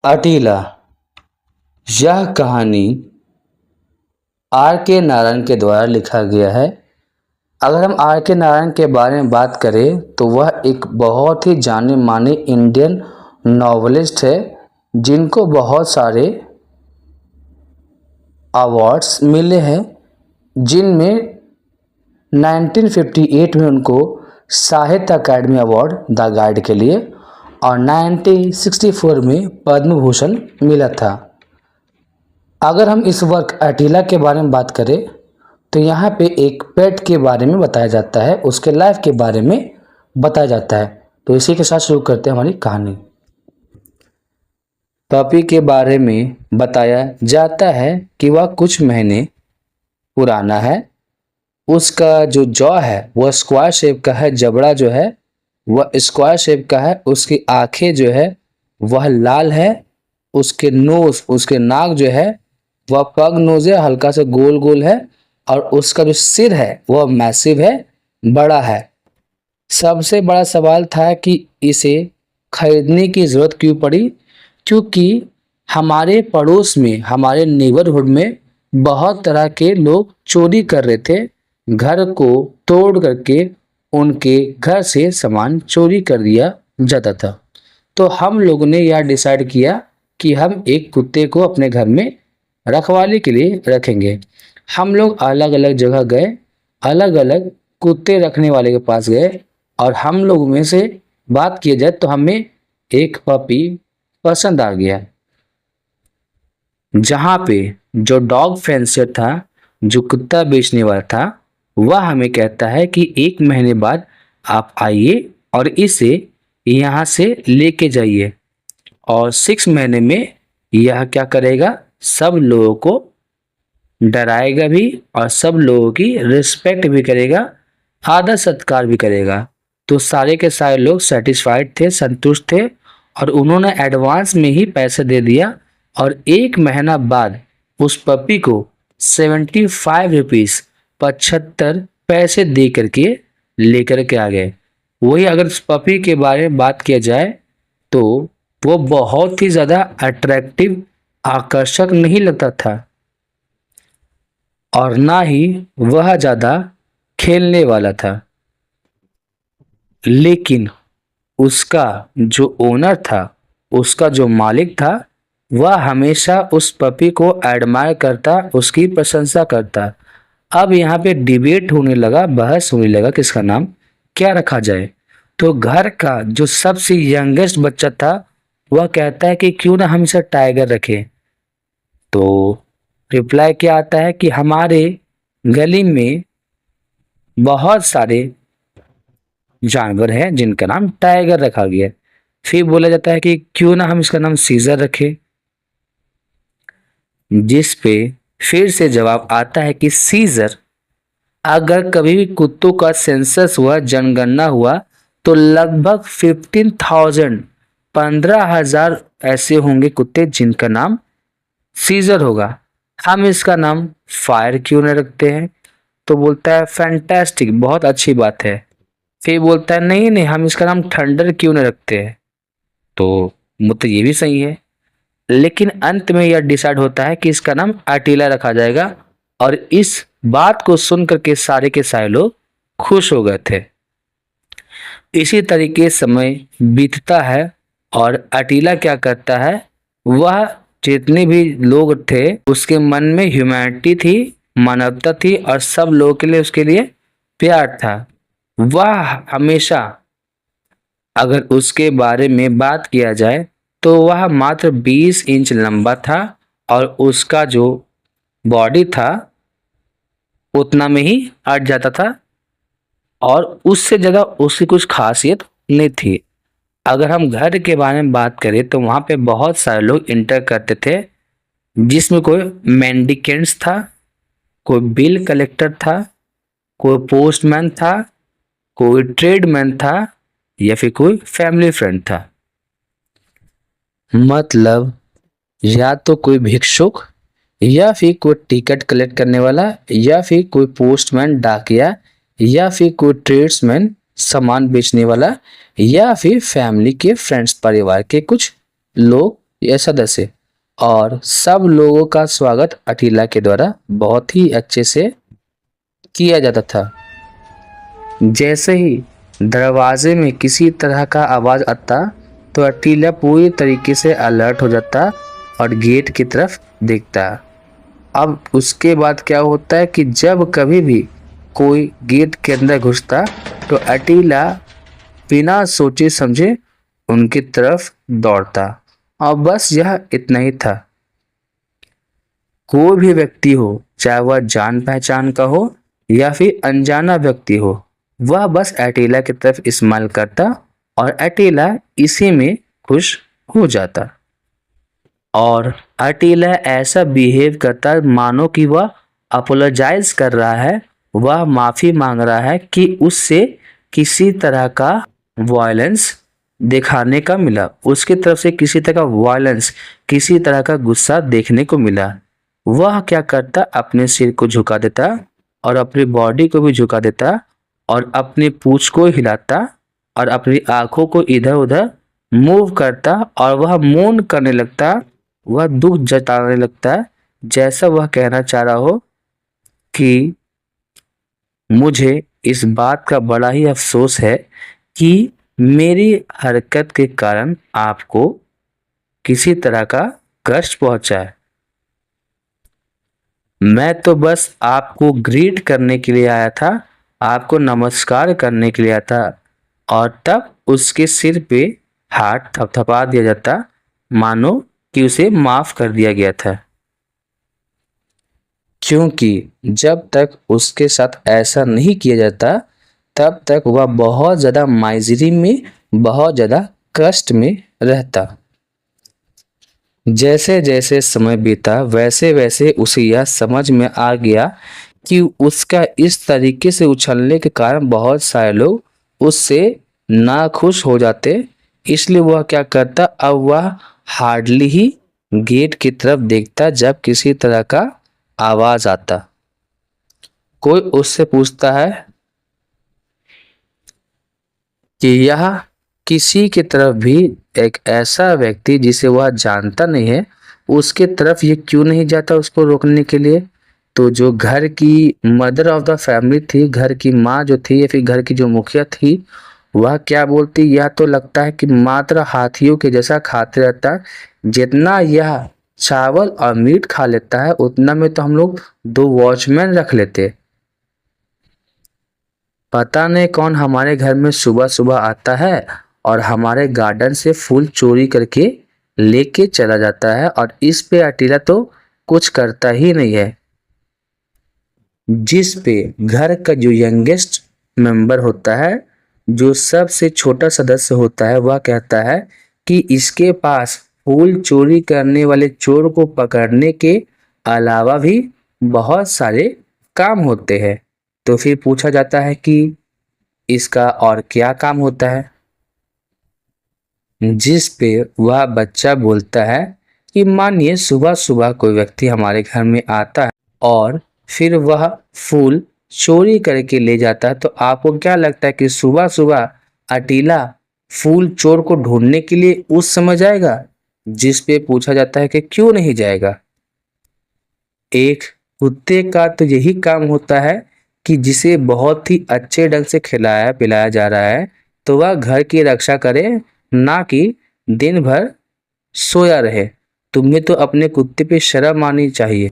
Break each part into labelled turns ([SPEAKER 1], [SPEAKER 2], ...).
[SPEAKER 1] अटीला। यह कहानी आर के नारायण के द्वारा लिखा गया है। अगर हम आर के नारायण के बारे में बात करें तो वह एक बहुत ही जाने माने इंडियन नॉवेलिस्ट है जिनको बहुत सारे अवार्ड्स मिले हैं, जिनमें 1958 में उनको साहित्य अकादमी अवार्ड द गाइड के लिए और 1964 में पद्म भूषण मिला था। अगर हम इस वर्क अटीला के बारे में बात करें तो यहाँ पे एक पेट के बारे में बताया जाता है, उसके लाइफ के बारे में बताया जाता है। तो इसी के साथ शुरू करते हैं हमारी कहानी। पपी के बारे में बताया जाता है कि वह कुछ महीने पुराना है। उसका जो जॉ है वह स्क्वायर शेप का है, जबड़ा जो है वह स्क्वायर शेप का है, उसकी आंखें जो है वह लाल है, उसके नोज उसके नाक जो है वह पग नोज है, हल्का सा गोल गोल है, और उसका जो सिर है वह मैसिव है, बड़ा है। सबसे बड़ा सवाल था कि इसे खरीदने की जरूरत क्यों पड़ी, क्योंकि हमारे पड़ोस में, हमारे नेबरहुड में बहुत तरह के लोग चोरी कर रहे थे। घर को तोड़ करके उनके घर से सामान चोरी कर दिया जाता था। तो हम लोगों ने यह डिसाइड किया कि हम एक कुत्ते को अपने घर में रखवाली के लिए रखेंगे। हम लोग अलग अलग जगह गए, अलग अलग कुत्ते रखने वाले के पास गए, और हम लोग में से बात किया जाए तो हमें एक पपी पसंद आ गया। जहाँ पे जो डॉग फेंसर था, जो कुत्ता बेचने वाला था, वह हमें कहता है कि 1 महीने बाद आप आइए और इसे यहाँ से लेके जाइए, और 6 महीने में यह क्या करेगा, सब लोगों को डराएगा भी और सब लोगों की रिस्पेक्ट भी करेगा, आदर सत्कार भी करेगा। तो सारे के सारे लोग सेटिस्फाइड थे, संतुष्ट थे, और उन्होंने एडवांस में ही पैसे दे दिया। और 1 महीना बाद उस पपी को 75 रुपीज़ 75 पैसे दे करके लेकर के आ गए। वही अगर उस पपी के बारे में बात किया जाए तो वो बहुत ही ज़्यादा अट्रैक्टिव, आकर्षक नहीं लगता था, और ना ही वह ज़्यादा खेलने वाला था। लेकिन उसका जो ओनर था, उसका जो मालिक था, वह हमेशा उस पपी को एडमायर करता, उसकी प्रशंसा करता। अब यहाँ पे डिबेट होने लगा, बहस होने लगा किसका नाम क्या रखा जाए। तो घर का जो सबसे यंगेस्ट बच्चा था वह कहता है कि क्यों ना हम इसे टाइगर रखें। तो रिप्लाई क्या आता है कि हमारे गली में बहुत सारे जानवर हैं जिनका नाम टाइगर रखा गया है। फिर बोला जाता है कि क्यों ना हम इसका नाम सीजर रखें, जिस पे फिर से जवाब आता है कि सीजर, अगर कभी भी कुत्तों का सेंसस हुआ, जनगणना हुआ, तो लगभग 15,000 15,000 ऐसे होंगे कुत्ते जिनका नाम सीजर होगा। हम इसका नाम फायर क्यों न रखते हैं? तो बोलता है फैंटास्टिक, बहुत अच्छी बात है। फिर बोलता है नहीं नहीं, हम इसका नाम थंडर क्यों न रखते हैं? तो मुझे ये भी सही है। लेकिन अंत में यह डिसाइड होता है कि इसका नाम अटीला रखा जाएगा, और इस बात को सुन करके सारे के सारे लोग खुश हो गए थे। इसी तरीके समय बीतता है और अटीला क्या करता है, वह जितने भी लोग थे उसके मन में ह्यूमैनिटी थी, मानवता थी, और सब लोगों के लिए उसके लिए प्यार था। वह हमेशा, अगर उसके बारे में बात किया जाए तो वह मात्र 20 इंच लंबा था, और उसका जो बॉडी था उतना में ही अट जाता था, और उससे ज़्यादा उसकी कुछ खासियत नहीं थी। अगर हम घर के बारे में बात करें तो वहाँ पे बहुत सारे लोग इंटर करते थे, जिसमें कोई मेंडिकेंट्स था, कोई बिल कलेक्टर था, कोई पोस्टमैन था, कोई ट्रेडमैन था, या फिर कोई फैमिली फ्रेंड था। मतलब या तो कोई भिक्षुक, या फिर कोई टिकट कलेक्ट करने वाला, या फिर कोई पोस्टमैन डाकिया, या फिर कोई ट्रेड्समैन सामान बेचने वाला, या फिर फैमिली के फ्रेंड्स परिवार के कुछ लोग यह सदस्य, और सब लोगों का स्वागत अटीला के द्वारा बहुत ही अच्छे से किया जाता था। जैसे ही दरवाजे में किसी तरह का आवाज आता तो अटीला पूरी तरीके से अलर्ट हो जाता और गेट की तरफ देखता। अब उसके बाद क्या होता है कि जब कभी भी कोई गेट के अंदर घुसता तो अटीला बिना सोचे समझे उनकी तरफ दौड़ता। और बस यह इतना ही था। कोई भी व्यक्ति हो, चाहे वह जान पहचान का हो या फिर अनजाना व्यक्ति हो, वह बस अटीला की तरफ इस्तेमाल करता और अटीला इसी में खुश हो जाता। और अटीला ऐसा बिहेव करता मानो कि वह अपोलोजाइज कर रहा है, वह माफ़ी मांग रहा है कि उससे किसी तरह का वायलेंस दिखाने का मिला, उसकी तरफ से किसी तरह का वायलेंस, किसी तरह का गुस्सा देखने को मिला। वह क्या करता, अपने सिर को झुका देता और अपनी बॉडी को भी झुका देता और अपनी पूंछ को हिलाता और अपनी आंखों को इधर उधर मूव करता और वह मौन करने लगता, वह दुख जताने लगता, जैसा वह कहना चाह रहा हो कि मुझे इस बात का बड़ा ही अफसोस है कि मेरी हरकत के कारण आपको किसी तरह का कष्ट पहुंचा है। मैं तो बस आपको ग्रीट करने के लिए आया था, आपको नमस्कार करने के लिए आया था। और तब उसके सिर पे हाथ थपथपा दिया जाता मानो कि उसे माफ कर दिया गया था। क्योंकि जब तक उसके साथ ऐसा नहीं किया जाता तब तक वह बहुत ज़्यादा माइजरी में, बहुत ज़्यादा कष्ट में रहता। जैसे जैसे समय बीता वैसे वैसे उसे यह समझ में आ गया कि उसका इस तरीके से उछलने के कारण बहुत सारे लोग उससे नाखुश हो जाते। इसलिए वह क्या करता, अब वह हार्डली ही गेट की तरफ देखता जब किसी तरह का आवाज आता। कोई उससे पूछता है कि यह किसी की तरफ भी एक ऐसा व्यक्ति जिसे वह जानता नहीं है उसके तरफ ये क्यों नहीं जाता उसको रोकने के लिए। तो जो घर की मदर ऑफ द फैमिली थी, घर की माँ जो थी या फिर घर की जो मुखिया थी, वह क्या बोलती, यह तो लगता है कि मात्र हाथियों के जैसा खाते रहता, जितना यह चावल और मीट खा लेता है उतना में तो हम लोग 2 वॉचमैन रख लेते। पता नहीं कौन हमारे घर में सुबह सुबह आता है और हमारे गार्डन से फूल चोरी करके लेके चला जाता है, और इस पे अटीला तो कुछ करता ही नहीं है। जिस पे घर का जो यंगेस्ट मेंबर होता है, जो सबसे छोटा सदस्य होता है, वह कहता है कि इसके पास फूल चोरी करने वाले चोर को पकड़ने के अलावा भी बहुत सारे काम होते हैं। तो फिर पूछा जाता है कि इसका और क्या काम होता है, जिस पे वह बच्चा बोलता है कि मानिए सुबह सुबह कोई व्यक्ति हमारे घर में आता है और फिर वह फूल चोरी करके ले जाता है, तो आपको क्या लगता है कि सुबह सुबह अटीला फूल चोर को ढूंढने के लिए उस समय जाएगा? जिस पे पूछा जाता है कि क्यों नहीं जाएगा। एक कुत्ते का तो यही काम होता है कि जिसे बहुत ही अच्छे ढंग से खिलाया पिलाया जा रहा है तो वह घर की रक्षा करे, ना कि दिन भर सोया रहे। तुम्हें तो अपने कुत्ते पे शर्म आनी चाहिए।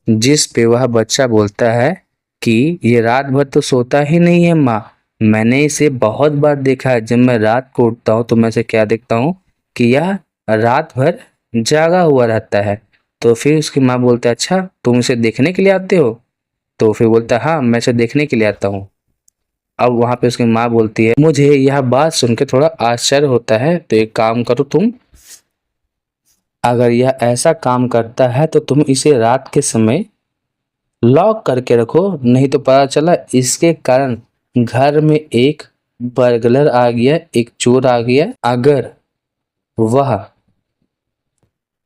[SPEAKER 1] जिस पे वह बच्चा बोलता है कि ये रात भर तो सोता ही नहीं है माँ, मैंने इसे बहुत बार देखा है, जब मैं रात को उठता हूँ तो मैं इसे क्या देखता हूँ कि यह रात भर जागा हुआ रहता है। तो फिर उसकी माँ बोलता है अच्छा तुम इसे देखने के लिए आते हो? तो फिर बोलता है हाँ मैं इसे देखने के लिए आता हूँ। अब वहाँ पे उसकी माँ बोलती है मुझे यह बात सुन के थोड़ा आश्चर्य होता है, तो एक काम करो तुम, अगर यह ऐसा काम करता है तो तुम इसे रात के समय लॉक करके रखो, नहीं तो पता चला इसके कारण घर में एक बर्गलर आ गया, एक चोर आ गया, अगर वह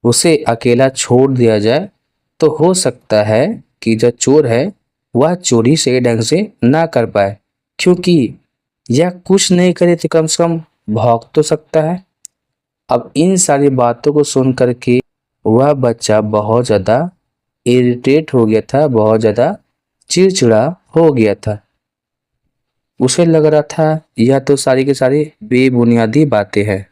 [SPEAKER 1] उसे अकेला छोड़ दिया जाए तो हो सकता है कि जो चोर है वह चोरी सही ढंग से ना कर पाए, क्योंकि यह कुछ नहीं करे तो कम से कम भौंक तो सकता है। अब इन सारी बातों को सुन करके वह बच्चा बहुत ज़्यादा इरिटेट हो गया था, बहुत ज़्यादा चिड़चिड़ा हो गया था। उसे लग रहा था यह तो सारी की सारी बेबुनियादी बातें हैं।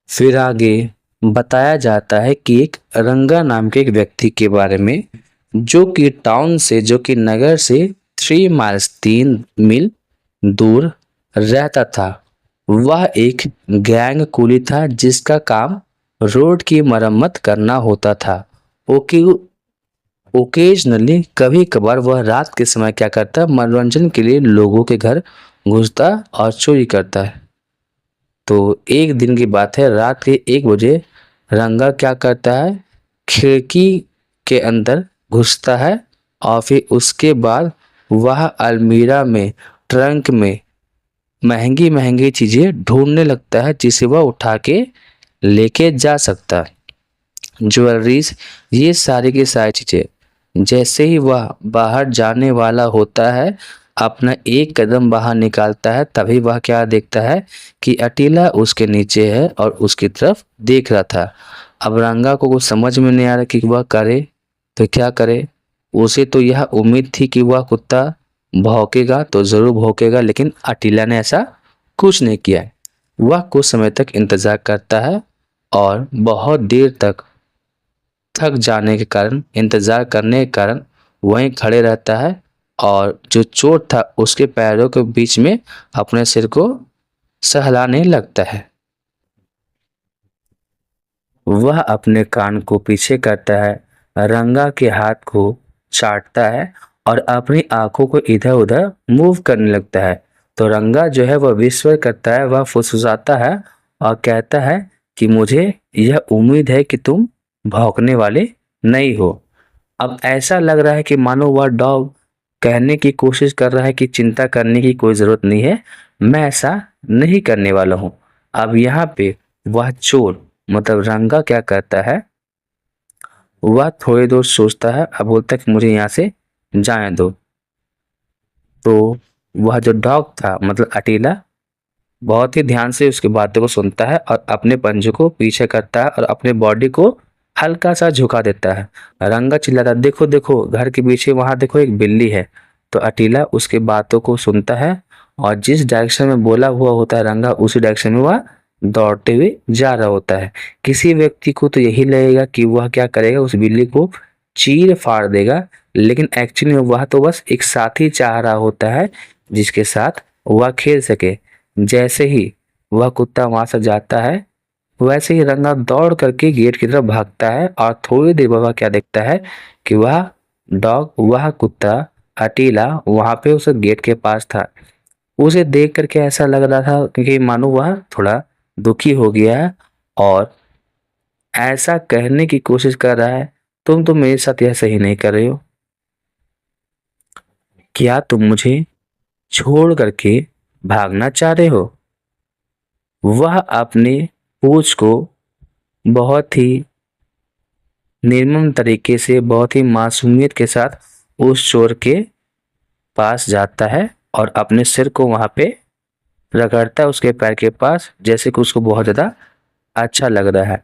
[SPEAKER 1] फिर आगे बताया जाता है कि एक रंगा नाम के एक व्यक्ति के बारे में, जो कि नगर से 3 माइल्स 3 मील दूर रहता था। वह एक गैंग कुली था जिसका काम रोड की मरम्मत करना होता था। ओके, ओकेजनली कभी कभार वह रात के समय क्या करता है, मनोरंजन के लिए लोगों के घर घुसता और चोरी करता है। तो एक दिन की बात है, रात के 1 बजे रंगा क्या करता है, खिड़की के अंदर घुसता है और फिर उसके बाद वह अलमीरा में, ट्रंक में महंगी महंगी चीज़ें ढूंढने लगता है जिसे वह उठा के लेके जा सकता है। ज्वेलरीज, ये सारी की सारी चीज़ें। जैसे ही वह बाहर जाने वाला होता है, अपना एक कदम बाहर निकालता है, तभी वह क्या देखता है कि अटीला उसके नीचे है और उसकी तरफ देख रहा था। अब रंगा को कुछ समझ में नहीं आ रहा कि वह करे तो क्या करे। उसे तो यह उम्मीद थी कि वह कुत्ता भौंकेगा तो ज़रूर भौंकेगा, लेकिन अटीला ने ऐसा कुछ नहीं किया है। वह कुछ समय तक इंतज़ार करता है और बहुत देर तक थक जाने के कारण, इंतज़ार करने के कारण वहीं खड़े रहता है और जो चोट था उसके पैरों के बीच में अपने सिर को सहलाने लगता है। वह अपने कान को पीछे करता है, रंगा के हाथ को चाटता है और अपनी आंखों को इधर उधर मूव करने लगता है। तो रंगा जो है वह विश्वास करता है, वह फुसफुसाता है और कहता है कि मुझे यह उम्मीद है कि तुम भौंकने वाले नहीं हो। अब ऐसा लग रहा है कि मानो वह डॉग कहने की कोशिश कर रहा है कि चिंता करने की कोई ज़रूरत नहीं है, मैं ऐसा नहीं करने वाला हूँ। अब यहाँ पे वह चोर मतलब रंगा क्या करता है, वह थोड़ी देर सोचता है और बोलता है कि मुझे यहाँ से जाने दो। तो वह जो डॉग था मतलब अटीला बहुत ही ध्यान से उसकी बातों को सुनता है और अपने पंजों को पीछे करता है और अपने बॉडी को हल्का सा झुका देता है। रंगा चिल्लाता है, देखो देखो घर के पीछे वहां देखो एक बिल्ली है। तो अटीला उसके बातों को सुनता है और जिस डायरेक्शन में बोला हुआ होता है रंगा, उसी डायरेक्शन में वह दौड़ते हुए जा रहा होता है। किसी व्यक्ति को तो यही लगेगा कि वह क्या करेगा, उस बिल्ली को चीर फाड़ देगा, लेकिन एक्चुअली में वह तो बस एक साथी चाह रहा होता है जिसके साथ वह खेल सके। जैसे ही वह कुत्ता वहां से जाता है, वैसे ही रंगा दौड़ करके गेट की तरफ भागता है और थोड़ी देर बाद वह क्या देखता है कि वह कुत्ता अकेला वहां पे उस गेट के पास था। उसे देख करके ऐसा लग रहा था क्योंकि मानो वह थोड़ा दुखी हो गया है और ऐसा कहने की कोशिश कर रहा है, तुम तो मेरे साथ यह सही नहीं कर रहे हो, क्या तुम मुझे छोड़ करके भागना चाह रहे हो। वह अपने पूंछ को बहुत ही निर्मम तरीके से, बहुत ही मासूमियत के साथ उस चोर के पास जाता है और अपने सिर को वहां पे रगड़ता है उसके पैर के पास, जैसे कि उसको बहुत ज़्यादा अच्छा लग रहा है।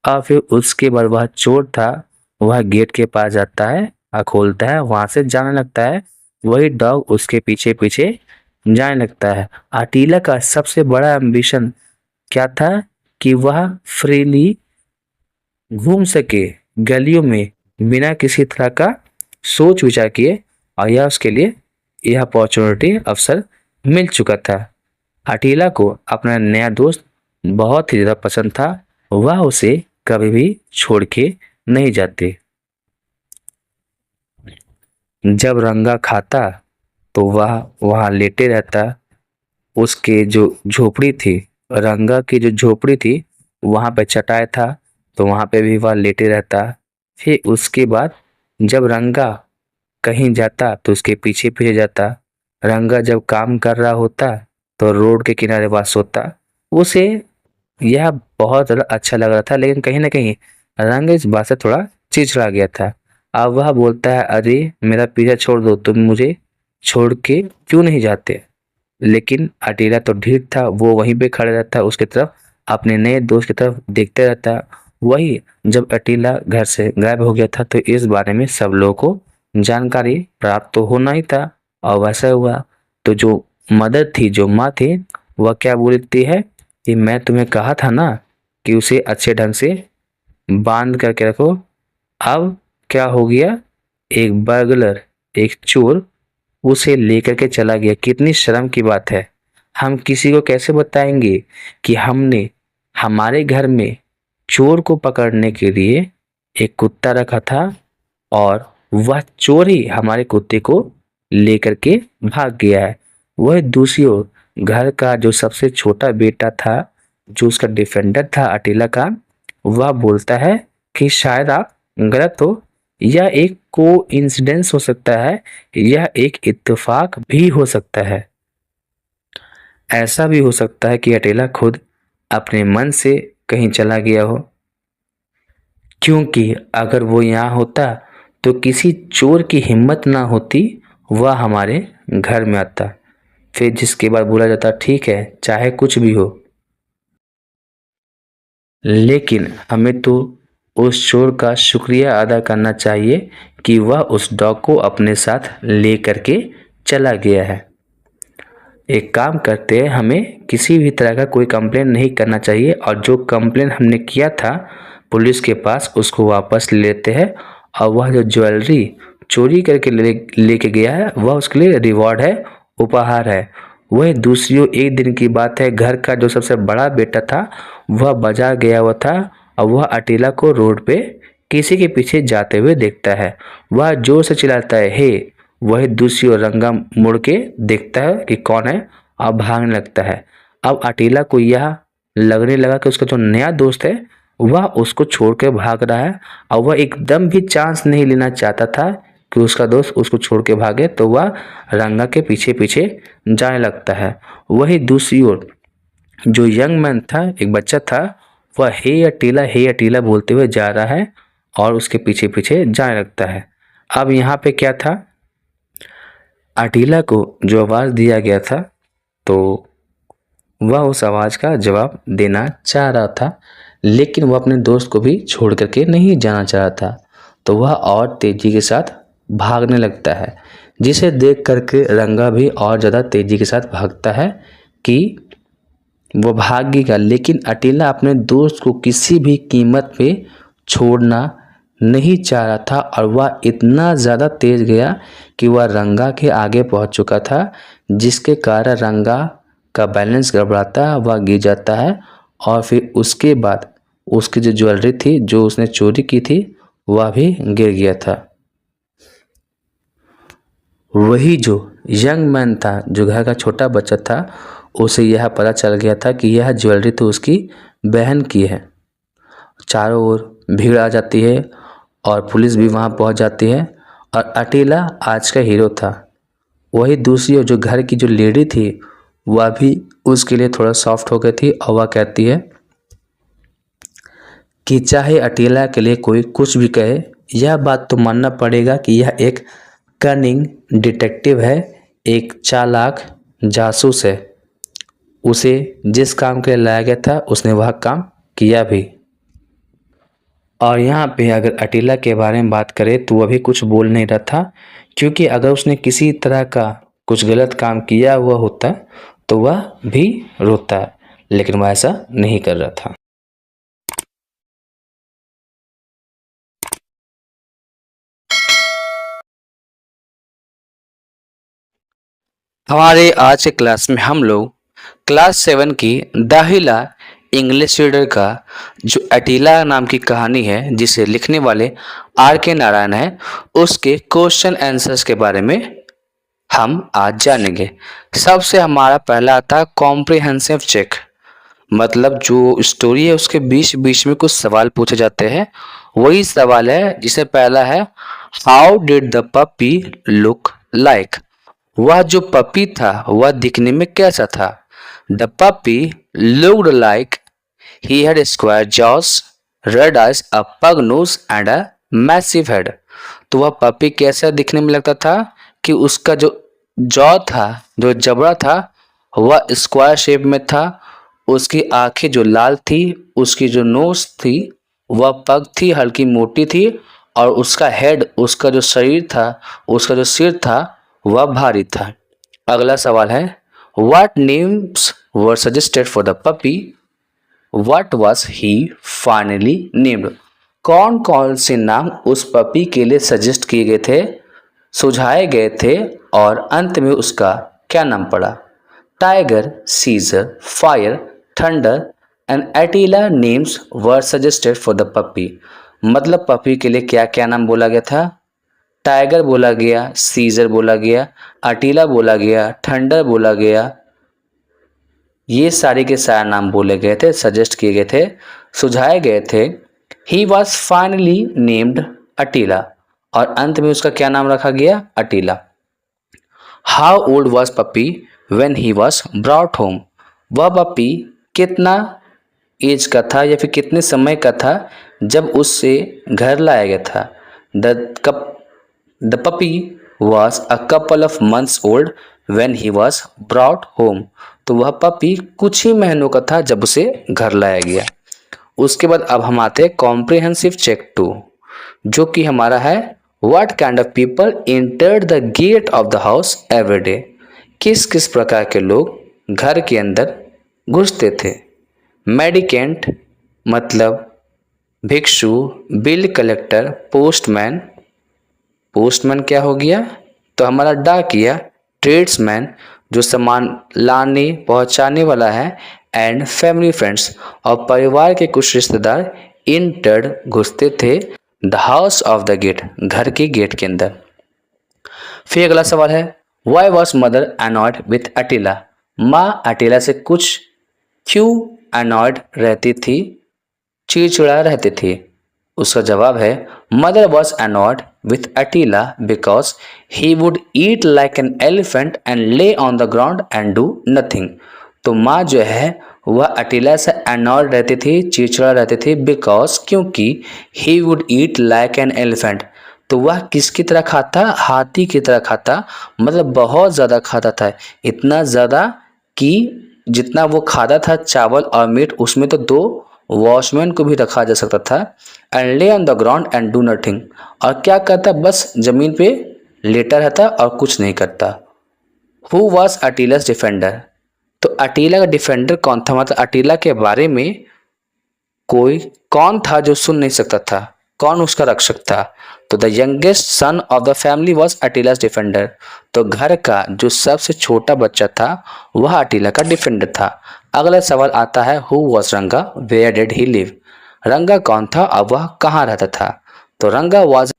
[SPEAKER 1] और फिर उसके बाद वह चोर था, वह गेट के पास जाता है और खोलता है, वहां से जाने लगता है। वही डॉग उसके पीछे पीछे जाने लगता है। अटीला का सबसे बड़ा एम्बिशन क्या था कि वह फ्रीली घूम सके गलियों में बिना किसी तरह का सोच विचार किए, और यह उसके लिए यह अपॉर्चुनिटी अवसर मिल चुका था। अटीला को अपना नया दोस्त बहुत ही ज़्यादा पसंद था, वह उसे कभी भी छोड़ के नहीं जाते। जब रंगा खाता तो वह वहाँ लेटे रहता। उसके जो झोपड़ी थी, रंगा की जो झोपड़ी थी वहाँ पे चटाई था, तो वहाँ पे भी वह लेटे रहता। फिर उसके बाद जब रंगा कहीं जाता तो उसके पीछे पीछे जाता। रंगा जब काम कर रहा होता तो रोड के किनारे वह सोता। उसे यह बहुत ज़्यादा अच्छा लग रहा था, लेकिन कहीं ना कहीं रंगा इस बात से थोड़ा चिढ़ा गया था। अब वह बोलता है, अरे मेरा पीछा छोड़ दो, तुम मुझे छोड़ के क्यों नहीं जाते। लेकिन अकेला तो ढीठ था, वो वहीं पे खड़ा रहता, उसकी तरफ अपने नए दोस्त की तरफ देखते रहता। वही जब अटीला घर से गायब हो गया था तो इस बारे में सब लोगों को जानकारी प्राप्त तो होना ही था और वैसा हुआ। तो जो मदर थी, जो माँ थी, वह क्या बोलती है कि मैं तुम्हें कहा था ना कि उसे अच्छे ढंग से बांध करके रखो। अब क्या हो गया, एक बर्गलर, एक चोर उसे लेकर के चला गया। कितनी शर्म की बात है। हम किसी को कैसे बताएंगे कि हमने हमारे घर में चोर को पकड़ने के लिए एक कुत्ता रखा था और वह चोर ही हमारे कुत्ते को लेकर के भाग गया है। वह दूसरी ओर घर का जो सबसे छोटा बेटा था, जो उसका डिफेंडर था अटीला का, वह बोलता है कि शायद आप गलत हो, यह एक कोइंसिडेंस हो सकता है, यह एक इत्तेफाक भी हो सकता है। ऐसा भी हो सकता है कि अकेला खुद अपने मन से कहीं चला गया हो, क्योंकि अगर वो यहाँ होता तो किसी चोर की हिम्मत ना होती वह हमारे घर में आता। फिर जिसके बाद बोला जाता ठीक है चाहे कुछ भी हो, लेकिन हमें तो उस चोर का शुक्रिया अदा करना चाहिए कि वह उस डॉग को अपने साथ ले करके चला गया है। एक काम करते हैं, हमें किसी भी तरह का कोई कंप्लेन नहीं करना चाहिए और जो कंप्लेन हमने किया था पुलिस के पास उसको वापस ले लेते हैं और वह जो ज्वेलरी चोरी करके लेके गया है वह उसके लिए रिवॉर्ड है, उपहार है। वह दूसरी ओर एक दिन की बात है, घर का जो सबसे बड़ा बेटा था वह बाजार गया हुआ था और वह अकेला को रोड पे किसी के पीछे जाते हुए देखता है। वह जोर से चिल्लाता है हे। वह दूसरी ओर रंगा मुड़ के देखता है कि कौन है और भागने लगता है। अब अकेला को यह लगने लगा कि उसका जो नया दोस्त है वह उसको छोड़ के भाग रहा है और वह एकदम भी चांस नहीं लेना चाहता था कि उसका दोस्त उसको छोड़ के भागे, तो वह रंगा के पीछे पीछे जाने लगता है। वही दूसरी ओर जो यंग मैन था, एक बच्चा था, वह हे अटीला बोलते हुए जा रहा है और उसके पीछे पीछे जाने लगता है। अब यहाँ पे क्या था, अटीला को जो आवाज़ दिया गया था तो वह उस आवाज़ का जवाब देना चाह रहा था, लेकिन वह अपने दोस्त को भी छोड़ करके नहीं जाना चाह रहा था। तो वह और तेज़ी के साथ भागने लगता है, जिसे देख करके रंगा भी और ज़्यादा तेज़ी के साथ भागता है कि वो भागेगा, लेकिन अकेला अपने दोस्त को किसी भी कीमत पे छोड़ना नहीं चाह रहा था और वह इतना ज़्यादा तेज गया कि वह रंगा के आगे पहुंच चुका था, जिसके कारण रंगा का बैलेंस गड़बड़ाता है, वह गिर जाता है और फिर उसके बाद उसकी जो ज्वेलरी थी जो उसने चोरी की थी वह भी गिर गया था। वही जो यंग मैन था, जो घर का छोटा बच्चा था, उसे यह पता चल गया था कि यह ज्वेलरी तो उसकी बहन की है। चारों ओर भीड़ आ जाती है और पुलिस भी वहां पहुंच जाती है और अकेला आज का हीरो था। वही दूसरी ओर जो घर की जो लेडी थी वह भी उसके लिए थोड़ा सॉफ्ट हो गई थी और वह कहती है कि चाहे अकेला के लिए कोई कुछ भी कहे, यह बात तो मानना पड़ेगा कि यह एक कनिंग डिटेक्टिव है, एक चालाक जासूस है। उसे जिस काम के लिए लाया गया था उसने वह काम किया भी। और यहाँ पे अगर अकेला के बारे में बात करें तो वह भी कुछ बोल नहीं रहा था, क्योंकि अगर उसने किसी तरह का कुछ गलत काम किया हुआ होता तो वह भी रोता, लेकिन वह ऐसा नहीं कर रहा था। हमारे आज के क्लास में हम लोग क्लास 7 की दाहिला इंग्लिश रीडर का जो अटीला नाम की कहानी है, जिसे लिखने वाले R.K. नारायण है, उसके क्वेश्चन आंसर्स के बारे में हम आज जानेंगे। सबसे हमारा पहला आता है कॉम्प्रिहेंसिव चेक, मतलब जो स्टोरी है उसके बीच बीच में कुछ सवाल पूछे जाते हैं। वही सवाल है जिसे पहला है how did the puppy look like. वह जो पपी था वह दिखने में कैसा था। The puppy looked like he had square jaws, red eyes, a pug nose and a massive head. तो वह पपी कैसा दिखने में लगता था कि उसका जो जॉ था, जो जबड़ा था, वह स्क्वायर शेप में था, उसकी आंखें जो लाल थी, उसकी जो नोज थी वह पग थी, हल्की मोटी थी, और उसका हेड, उसका जो शरीर था, उसका जो सिर था वह भारी था। अगला सवाल है, what names were suggested for the puppy, what was he finally named. कौन कौन से नाम उस पपी के लिए सजेस्ट किए गए थे, सुझाए गए थे, और अंत में उसका क्या नाम पड़ा। Tiger, Caesar, Fire, Thunder and Attila names were suggested for the puppy. मतलब पपी के लिए क्या क्या नाम बोला गया था। टाइगर बोला गया, सीजर बोला गया, अटीला बोला गया, थंडर बोला गया, ये सारे के सारे नाम बोले गए थे, सजेस्ट किए गए थे, सुझाए गए थे। He was finally named Attila, और अंत में उसका क्या नाम रखा गया, Attila. How old was puppy when he was brought home. वह पपी कितना एज का था या फिर कितने समय का था जब उससे घर लाया गया था। The puppy was a couple of months old when he was brought home. तो वह पपी कुछ ही महीनों का था जब उसे घर लाया गया। उसके बाद अब हम आते हैं कॉम्प्रिहेंसिव चेक 2, जो कि हमारा है, what kind of people entered the gate of the house every day. किस किस प्रकार के लोग घर के अंदर घुसते थे। मेडिकेंट मतलब भिक्षु, बिल कलेक्टर, पोस्टमैन। पोस्टमैन क्या हो गया, तो हमारा डाकिया, ट्रेड्समैन जो सामान लाने पहुंचाने वाला है, एंड फैमिली फ्रेंड्स और परिवार के कुछ रिश्तेदार इंटर्ड घुसते थे the house of the gate, घर के गेट के अंदर। फिर अगला सवाल है, why was mother annoyed with Attila. माँ अटीला से कुछ क्यों अनॉयड रहती थी, चिड़चिड़ा रहती थी। उसका जवाब है, mother was annoyed with Attila because he would eat like an elephant and lay on the ground and do nothing. तो माँ जो है वह अटीला से अनॉयड रहती थी, चिड़चिड़ा रहती थी, बिकॉज क्योंकि ही would eat like an elephant, तो वह किसकी तरह खाता, हाथी की तरह खाता, मतलब बहुत ज़्यादा खाता था, इतना ज़्यादा कि जितना वो खाता था चावल और मीट, उसमें तो 2 वॉचमैन को भी रखा जा सकता था। And lay on the ground and do nothing, और क्या करता, बस जमीन पे लेटा रहता और कुछ नहीं करता। Who was Attila's defender. तो अटीला का डिफेंडर कौन था, मतलब अटीला के बारे में कोई कौन था जो सुन नहीं सकता था, कौन उसका रक्षक था। तो the youngest son of the family was Attila's defender. तो घर का जो सबसे छोटा बच्चा था वह अटीला का डिफेंडर था। अगला सवाल आता है, हु वॉज रंगा, वेयर डिड ही लिव। रंगा कौन था और वह कहाँ रहता था। तो रंगा वॉज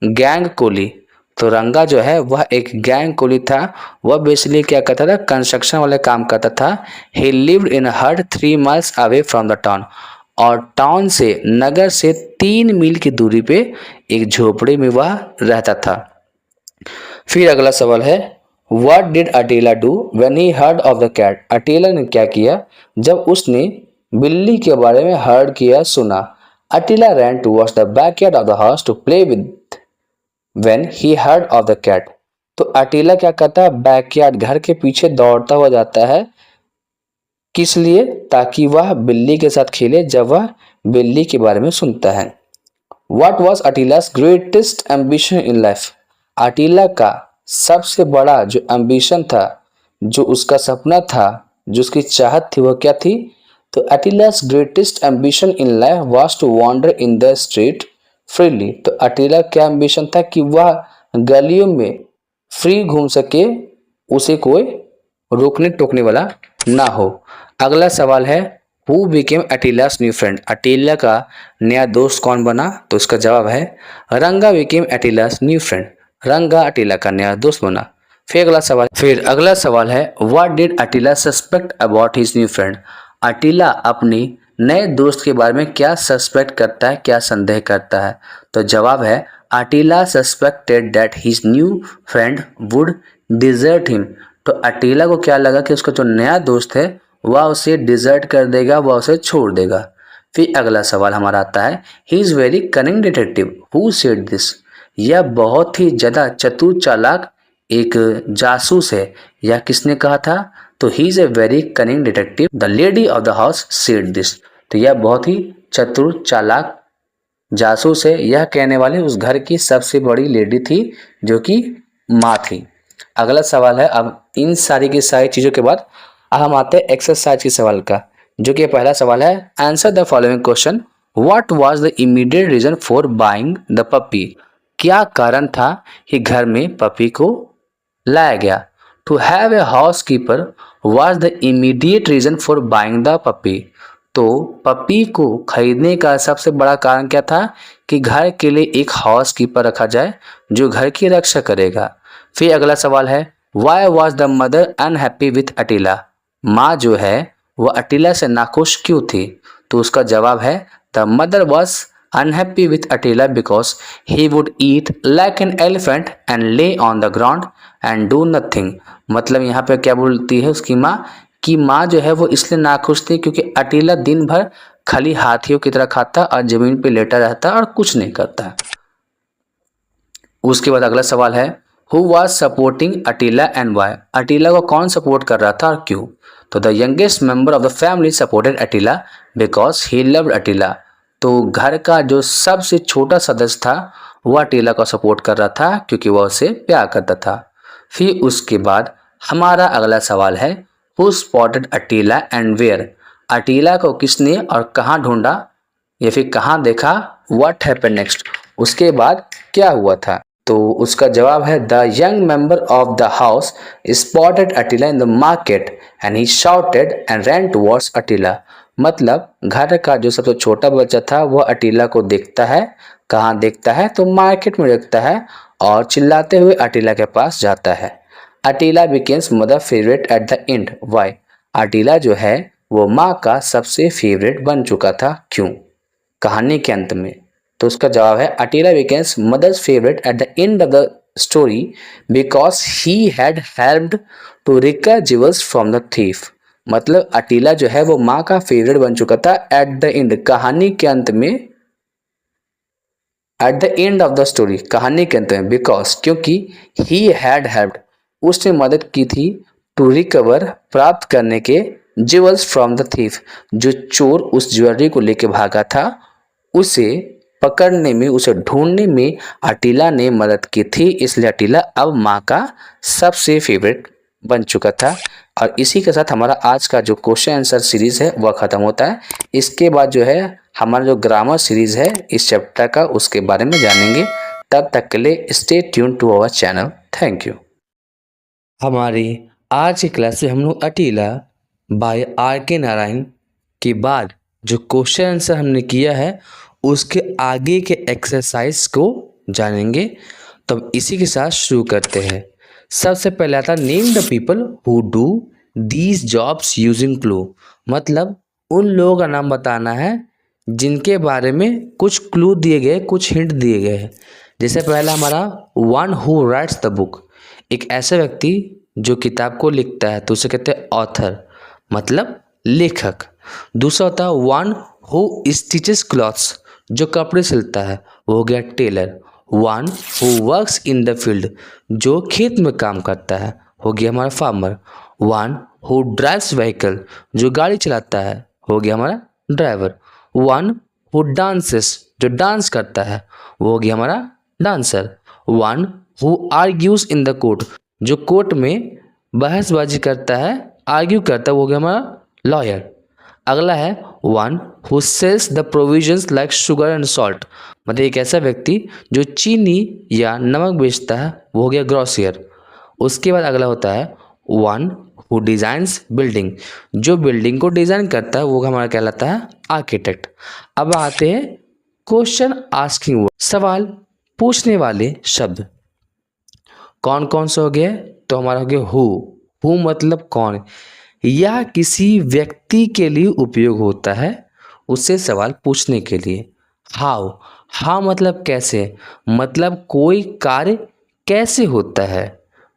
[SPEAKER 1] गैंग कुली। तो रंगा जो है वह एक गैंग कुली था। वह बेसिकली क्या करता था, कंस्ट्रक्शन वाले काम करता था। ही लिव्ड इन अ हट 3 miles away from the town. और टाउन से, नगर से 3 मील की दूरी पे एक झोपड़ी में वह रहता था। फिर अगला सवाल है, what did Attila do when he heard of the cat. Attila ने क्या किया जब उसने बिल्ली के बारे में हर्ड किया, सुना। Attila ran towards the backyard of the house to play with when he heard of the cat. तो अटीला क्या करता है, बैकयार्ड, घर के पीछे दौड़ता हुआ जाता है, किस लिए, ताकि वह बिल्ली के साथ खेले जब वह बिल्ली के बारे में सुनता है। What was Attila's greatest ambition in life. Attila का सबसे बड़ा जो एम्बिशन था, जो उसका सपना था, जो उसकी चाहत थी, वह क्या थी। तो Attila's greatest ambition in life was to wander in the street freely। तो अटीला क्या एम्बिशन था कि वह गलियों में फ्री घूम सके, उसे कोई रोकने टोकने वाला ना हो। अगला सवाल है, हु बिकेम अटीलास न्यू फ्रेंड। अटीला का नया दोस्त कौन बना। तो इसका जवाब है, रंगा बिकेम अटीलास न्यू फ्रेंड। रंगा अटीला का नया दोस्त बना। फिर अगला सवाल है, what did Attila suspect about his new friend. Attila अपने नए दोस्त के बारे में क्या सस्पेक्ट करता है, क्या संदेह करता है। तो जवाब है, Attila suspected that his new friend would desert him. तो अटीला को क्या लगा कि उसका जो नया दोस्त है वह उसे डिजर्ट कर देगा, वह उसे छोड़ देगा। फिर अगला सवाल हमारा आता है, he is very cunning detective who said this. यह बहुत ही ज़्यादा चतुर चालाक एक जासूस है, यह किसने कहा था। तो he is a very cunning detective, the lady of the house said this. तो यह बहुत ही चतुर चालाक जासूस है, यह कहने वाली उस घर की सबसे बड़ी लेडी थी जो कि माँ थी। अगला सवाल है, अब इन सारी की सारी चीज़ों के बाद अब हम आते हैं एक्सरसाइज के सवाल का, जो कि पहला सवाल है, answer the following question, what was the immediate reason for buying the puppy. क्या कारण था कि घर में पपी को लाया गया। To have a house keeper was the immediate reason for buying the puppy. तो पपी को खरीदने का सबसे बड़ा कारण क्या था कि घर के लिए एक हाउस कीपर रखा जाए जो घर की रक्षा करेगा। फिर अगला सवाल है, why was the mother unhappy with Attila. माँ जो है वह अटीला से नाखुश क्यों थी। तो उसका जवाब है, the mother was unhappy with Attila because he would eat like an elephant and lay on the ground and do nothing। मतलब यहाँ पे क्या बोलती है उसकी माँ कि माँ जो है वो इसलिए नाखुश थी क्योंकि अटीला दिन भर खाली हाथियों की तरह खाता और जमीन पे लेटा रहता और कुछ नहीं करता। उसके बाद अगला सवाल है, who was supporting Attila and why. Attila को कौन सपोर्ट कर रहा था और क्यों। तो the youngest member of the family supported Attila because he loved Attila. तो घर का जो सबसे छोटा सदस्य था वह अटीला को सपोर्ट कर रहा था क्योंकि वह उसे प्यार करता था। फिर उसके बाद हमारा अगला सवाल है, हु स्पॉटेड अटीला एंड वेयर। अटीला को किसने और कहाँ ढूंढा या फिर कहाँ देखा। व्हाट हैपेंड नेक्स्ट, उसके बाद क्या हुआ था। तो उसका जवाब है, the young member of the house spotted Attila in the market and he shouted and ran towards Attila. मतलब घर का जो सबसे छोटा बच्चा था वह अटीला को देखता है। कहाँ देखता है, तो मार्केट में देखता है और चिल्लाते हुए अटीला के पास जाता है। Attila becomes mother favourite at the end, why. Attila जो है वो माँ का सबसे फेवरेट बन चुका था, क्यों, कहानी के अंत में। तो उसका जवाब है, Attila becomes mother's favourite at the end of the story because he had helped to recover jewels from the thief. मतलब अटीला जो है वो माँ का फेवरेट बन चुका था एट द एंड, कहानी के अंत में। Eight the end of the story, कहानी के अंत में, बिकॉज क्योंकि ही हैड हेल्प्ड, उसने मदद की थी, टू रिकवर, प्राप्त करने के, ज्वेल्स फ्रॉम द थीफ, जो चोर उस ज्वेलरी को लेके भागा था उसे पकड़ने में, उसे ढूंढने में अटीला ने मदद की थी। इसलिए अटीला अब माँ का सबसे फेवरेट बन चुका था। और इसी के साथ हमारा आज का जो क्वेश्चन आंसर सीरीज है वह खत्म होता है। इसके बाद जो है हमारा जो ग्रामर सीरीज है इस चैप्टर का, उसके बारे में जानेंगे। तब तक के लिए stay tune to our channel. Thank you. हमारी आज की क्लास में हम लोग अटीला बाय R.K. नारायण के बाद जो क्वेश्चन आंसर हमने किया है उसके आगे के एक्सरसाइज को जानेंगे। तो इसी के साथ शुरू करते हैं। सबसे पहले आता है, name the people who do these jobs using clue. मतलब उन लोगों का नाम बताना है जिनके बारे में कुछ क्लू दिए गए, कुछ हिंट दिए गए हैं। जैसे पहला हमारा, one who rights the book. एक ऐसा व्यक्ति जो किताब को लिखता है तो उसे कहते हैं ऑथर, मतलब लेखक। दूसरा होता है, वन हु स्टिचेस क्लॉथ्स, जो कपड़े सिलता है वो हो गया tailor. One who works in the field, जो खेत में काम करता है हो गया हमारा farmer. One who drives vehicle, जो गाड़ी चलाता है हो गया हमारा ड्राइवर। वन हु डांसेस, जो डांस करता है वो हो गया हमारा dancer. One who argues in the court, जो कोर्ट में बहसबाजी करता है, आर्ग्यू करता है, वो हो गया हमारा लॉयर। अगला है, one who sells the provisions like sugar and salt. मतलब एक ऐसा व्यक्ति जो चीनी या नमक बेचता है वो हो गया ग्रोसियर। उसके बाद अगला होता है, वन हु डिजाइंस बिल्डिंग, जो बिल्डिंग को डिजाइन करता है वो हमारा कहलाता है आर्किटेक्ट। अब आते हैं क्वेश्चन आस्किंग वर्ड, सवाल पूछने वाले शब्द कौन कौन से हो गए। तो हमारा हो गया हु मतलब कौन, यह किसी व्यक्ति के लिए उपयोग होता है उससे सवाल पूछने के लिए। हाउ मतलब कैसे, मतलब कोई कार्य कैसे होता है।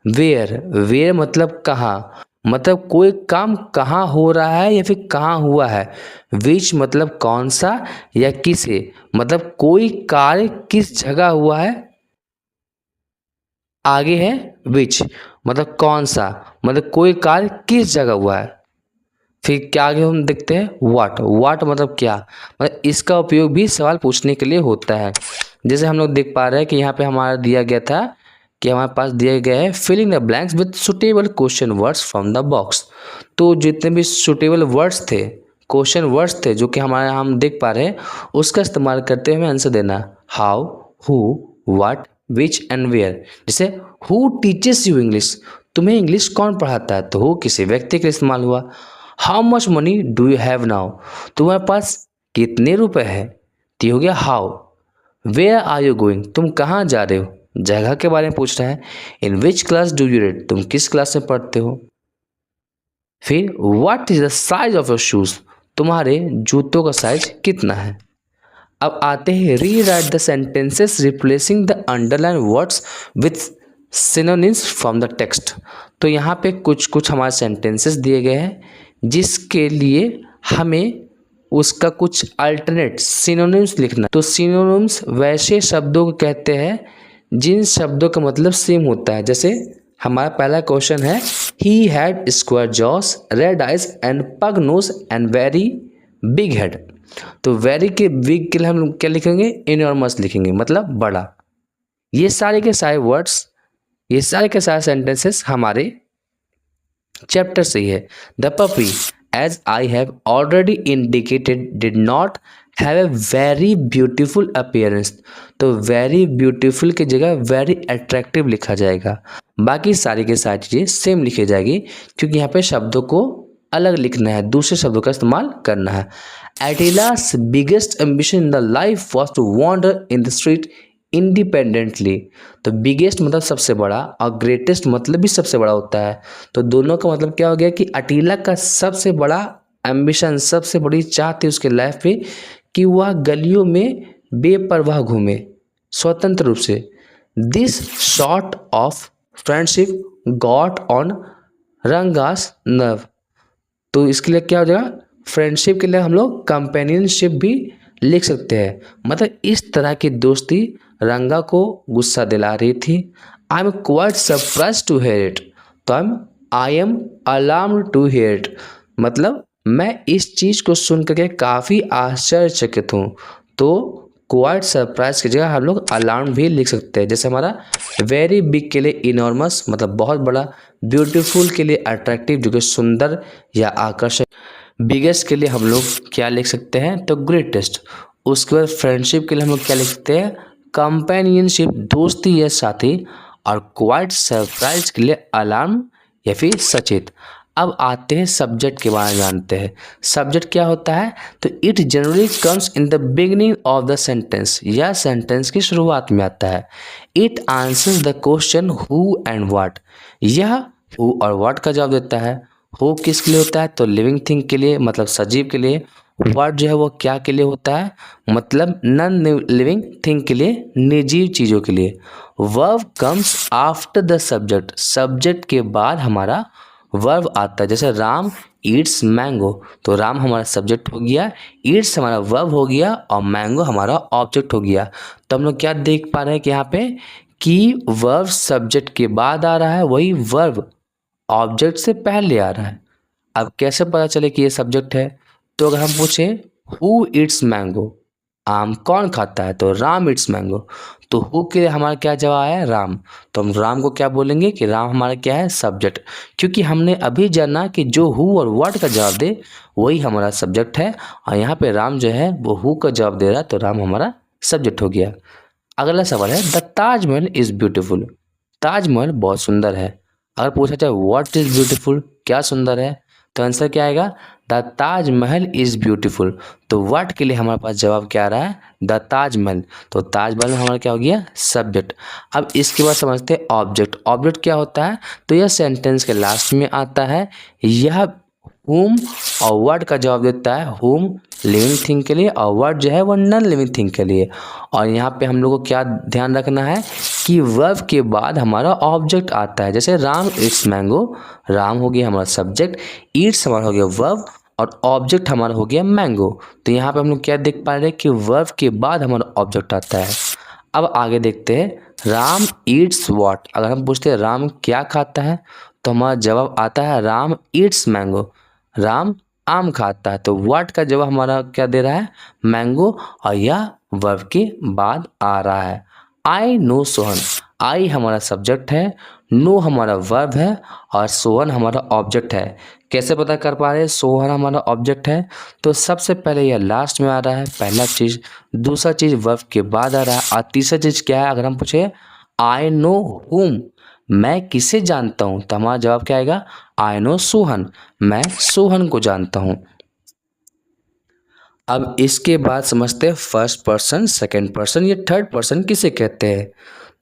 [SPEAKER 1] वेयर मतलब कहाँ, मतलब कोई काम कहाँ हो रहा है या फिर कहाँ हुआ है। विच मतलब कौन सा या किसे, मतलब कोई कार्य किस जगह हुआ है। आगे है विच, मतलब कौन सा, मतलब कोई कार्य किस जगह हुआ है। फिर क्या आगे हम देखते हैं व्हाट। व्हाट मतलब क्या, मतलब इसका उपयोग भी सवाल पूछने के लिए होता है। जैसे हम लोग देख पा रहे हैं कि यहाँ पे हमारा दिया गया था कि हमारे पास दिया गया है filling the blanks with suitable question words from the box. तो जितने भी सुटेबल वर्ड्स थे, क्वेश्चन वर्ड्स थे जो कि हमारे हम देख पा रहे हैं, उसका इस्तेमाल करते हुए आंसर देना। How, who, what, which and where. जैसे हु टीचेस यू इंग्लिश, तुम्हें इंग्लिश कौन पढ़ाता है, तो हु किसी व्यक्ति के लिए इस्तेमाल हुआ। How much money do you have now, तुम्हारे पास कितने रुपए हैं, तो ये हो गया how. Where are you going, तुम कहाँ जा रहे हो, जगह के बारे में पूछ रहा है। In which class do you read, तुम किस क्लास में पढ़ते हो। फिर what is the size of your shoes, तुम्हारे जूतों का साइज कितना है। अब आते हैं री right the sentences replacing the underline words with synonyms from the text. तो यहाँ पे कुछ कुछ हमारे सेंटेंसेस दिए गए हैं जिसके लिए हमें उसका कुछ अल्टरनेट सिनोनिम्स लिखना। तो सिनोनिम्स वैसे शब्दों को कहते हैं जिन शब्दों का मतलब सेम होता है। जैसे हमारा पहला क्वेश्चन है he had square jaws, red eyes and pug nose and very big head. तो वेरी के बिग के लिए हम क्या लिखेंगे, इनॉर्मस लिखेंगे, मतलब बड़ा। ये सारे के सारे वर्ड्स, ये सारे के सारे सेंटेंसेस हमारे चैप्टर से ही है। The puppy as I have already indicated did not have a very beautiful appearance. तो वेरी ब्यूटीफुल की जगह वेरी अट्रैक्टिव लिखा जाएगा। बाकी सारी के सारी चीज़ें सेम लिखी जाएगी क्योंकि यहाँ पे शब्दों को अलग लिखना है, दूसरे शब्दों का इस्तेमाल करना है। Attila's biggest ambition in the life was to wander in the street independently. तो बिगेस्ट मतलब सबसे बड़ा और ग्रेटेस्ट मतलब भी सबसे बड़ा होता है। तो दोनों का मतलब क्या हो गया कि अटीला का सबसे बड़ा एम्बिशन, सबसे बड़ी चाह थी उसके लाइफ में कि वह गलियों में बेपरवाह घूमे स्वतंत्र रूप से। This sort of friendship got on Ranga's nerve. तो इसके लिए क्या हो जाएगा, फ्रेंडशिप के लिए हम लोग कंपेनियनशिप भी लिख सकते हैं। मतलब इस तरह की दोस्ती रंगा को गुस्सा दिला रही थी। I am quite surprise to hear it. तो I am alarmed to hear it, मतलब मैं इस चीज़ को सुन करके काफ़ी आश्चर्यचकित हूँ। तो क्वाइट सरप्राइज की जगह हम लोग अलार्म भी लिख सकते हैं। जैसे हमारा वेरी बिग के लिए इनॉर्मस मतलब बहुत बड़ा, ब्यूटीफुल के लिए अट्रैक्टिव जो कि सुंदर या आकर्षक, बिगेस्ट के लिए हम लोग क्या लिख सकते हैं, तो ग्रेटेस्ट। उसके बाद फ्रेंडशिप के लिए हम लोग क्या लिख सकते हैं, कंपेनियनशिप दोस्ती या साथी। और क्वाइट सरप्राइज के लिए अलार्म या फिर सचेत। अब आते हैं सब्जेक्ट के बारे में जानते हैं। सब्जेक्ट क्या होता है, तो it generally comes in the beginning of the sentence, या सेंटेंस की शुरुआत में आता है। It answers the question who and what, यह हु और व्हाट का जवाब देता है। हु किसके लिए होता है, तो लिविंग थिंग के लिए मतलब सजीव के लिए। व्हाट जो है वो क्या के लिए होता है, मतलब नॉन लिविंग थिंग के लिए, निर्जीव चीज़ों के लिए। Verb comes after the subject, subject के बाद हमारा वर्ब आता है। जैसे राम ईट्स मैंगो, तो राम हमारा सब्जेक्ट हो गया, ईट्स हमारा वर्ब हो गया और मैंगो हमारा ऑब्जेक्ट हो गया। तो हम लोग क्या देख पा रहे हैं कि यहाँ पे कि वर्ब सब्जेक्ट के बाद आ रहा है, वही वर्ब ऑब्जेक्ट से पहले आ रहा है। अब कैसे पता चले कि ये सब्जेक्ट है, तो अगर हम पूछें हु ईट्स मैंगो, आम कौन खाता है, तो राम ईट्स मैंगो। तो हु के लिए हमारा क्या जवाब है, राम। तो हम राम को क्या बोलेंगे कि राम हमारा क्या है, सब्जेक्ट। क्योंकि हमने अभी जाना कि जो हु और व्हाट का जवाब दे वही हमारा सब्जेक्ट है, और यहाँ पे राम जो है वो हु का जवाब दे रहा है, तो राम हमारा सब्जेक्ट हो गया। अगला सवाल है the Taj Mahal is beautiful, Taj Mahal बहुत सुंदर है। अगर पूछा जाए व्हाट इज़ ब्यूटीफुल, क्या सुंदर है, तो आंसर क्या आएगा, द ताजमहल इज़ ब्यूटीफुल। तो व्हाट के लिए हमारे पास जवाब क्या आ रहा है, द ताजमहल। तो ताजमहल में हमारा क्या हो गया, सब्जेक्ट। अब इसके बाद समझते हैं ऑब्जेक्ट। ऑब्जेक्ट क्या होता है, तो यह सेंटेंस के लास्ट में आता है। यह whom और वर्ड का जवाब देता है, whom लिविंग थिंग के लिए और वर्ड जो है वो नॉन लिविंग थिंग के लिए। और यहाँ पे हम लोग को क्या ध्यान रखना है कि वर्ब के बाद हमारा ऑब्जेक्ट आता है। जैसे राम इट्स मैंगो, राम हो गया हमारा सब्जेक्ट, ईट्स हमारा हो गया वर्ब और ऑब्जेक्ट हमारा हो गया मैंगो। तो यहाँ पे हम लोग क्या देख पा रहे हैं कि वर्ब के बाद हमारा ऑब्जेक्ट आता है। अब आगे देखते हैं, राम ईट्स व्हाट। अगर हम पूछते हैं राम क्या खाता है, तो हमारा जवाब आता है राम ईट्स मैंगो। राम आम खाता है, तो व्हाट का जवाब हमारा क्या दे रहा है, मैंगो, और यह वर्ब के बाद आ रहा है। I know Sohan. आई हमारा सब्जेक्ट है, नो हमारा वर्ब है, और सोहन हमारा ऑब्जेक्ट है। कैसे पता कर पा रहे हैं सोहन हमारा ऑब्जेक्ट है, तो सबसे पहले यह लास्ट में आ रहा है, पहला चीज। दूसरा चीज वर्ब के बाद आ रहा है, और तीसरा चीज क्या है, अगर हम पूछे आई नो हुम, मैं किसे जानता हूं, तो हमारा जवाब क्या आएगा, आई नो सोहन, मैं सोहन को जानता हूं। अब इसके बाद समझते हैं फर्स्ट पर्सन, सेकंड पर्सन या थर्ड पर्सन किसे कहते हैं।